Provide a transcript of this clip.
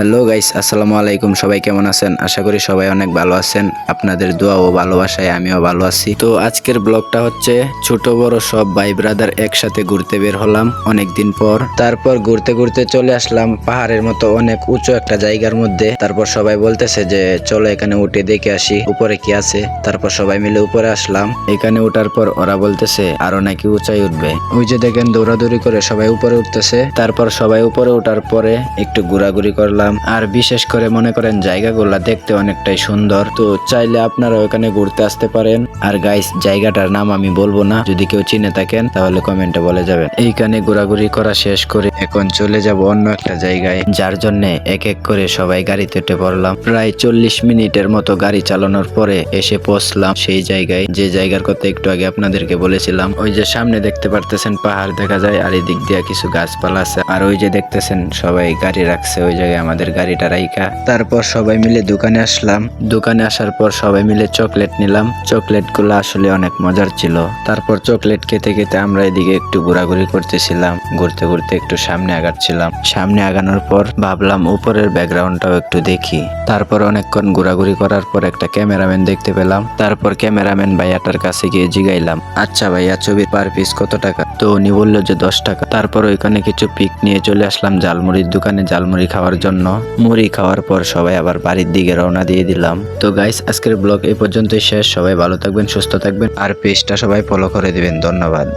Hello guys, আসসালামু আলাইকুম। সবাই কেমন আছেন? আশা করি সবাই অনেক ভালো আছেন। আপনাদের দোয়া ও ভালোবাসায় আমিও ভালো আছি। তো আজকের ব্লগটা হচ্ছে ছোট বড় সব ভাই ব্রাদার একসাথে ঘুরতে বের হলাম অনেক দিন পর। তারপর ঘুরতে ঘুরতে চলে আসলাম পাহাড়ের মতো অনেক উঁচু একটা জায়গার মধ্যে। তারপর সবাই বলতেছে যে চলো এখানে উঠে দেখে আসি উপরে কি আছে। তারপর সবাই মিলে উপরে আসলাম। এখানে ওঠার পর ওরা বলতেছে আরো নাকি উঁচাই উঠবে। ওই যে দেখেন দৌড়াদৌড়ি করে সবাই উপরে উঠতেছে। তারপর সবাই উপরে ওঠার পরে একটু ঘোরাঘুরি করলাম। আর বিশেষ করে মনে করেন জায়গাগুলা দেখতে অনেকটাই সুন্দর। তো চাইলে আপনারা ওখানে ঘুরতে আসতে পারেন। আর গাইস, জায়গাটার নাম আমি বলবো না, যদি কেউ চিনে থাকেন তাহলে কমেন্টে বলে যাবেন। এইখানে ঘোরাঘুরি করা শেষ করে এখন চলে যাব অন্য একটা জায়গায়, যার জন্য এক এক করে সবাই গাড়িতে উঠে পড়লাম। প্রায় 40 মিনিটের মতো গাড়ি চালানোর পরে এসে পৌঁছলাম সেই জায়গায়, যে জায়গার কথা একটু আগে আপনাদেরকে বলেছিলাম। ওই যে সামনে দেখতে পারতেছেন পাহাড় দেখা যায়, আর এই দিক দিয়ে কিছু গাছপালা আছে। আর ওই যে দেখতেছেন সবাই গাড়ি রাখছে ওই জায়গায় আমাদের গাড়িটা রাইখা। তারপর সবাই মিলে দোকানে আসলাম। দোকানে আসার পর সবাই মিলে চকলেট নিলাম। চকলেট গুলো আসলে অনেক মজার ছিল। তারপর চকলেট খেতে খেতে আমরা এদিকে একটু ঘোরাঘুরি করতেছিলাম। ঘুরতে ঘুরতে একটু সামনে আগাচ্ছিলাম। সামনে আগানোর পর ভাবলাম উপরের ব্যাকগ্রাউন্ডটাও একটু দেখি। তারপর অনেকক্ষণ ঘোরাঘুরি করার পর একটা ক্যামেরাম্যান দেখতে পেলাম। তারপর ক্যামেরাম্যান ভাইয়াটার কাছে গিয়ে জিগাইলাম, আচ্ছা ভাইয়া, ছবির পার পিস কত টাকা? তো উনি বললো যে 10 টাকা। তারপর ওইখানে কিছু পিক নিয়ে চলে আসলাম ঝালমুড়ির দোকানে ঝালমুড়ি খাওয়ার জন্য। মুড়ি খাওয়ার পর সবাই আবার বাড়ির দিকে রওনা দিয়ে দিলাম। তো গাইস, আজকের ব্লগ এই পর্যন্তই শেষ। সবাই ভালো থাকবেন, সুস্থ থাকবেন, আর পেজটা সবাই ফলো করে দিবেন। ধন্যবাদ।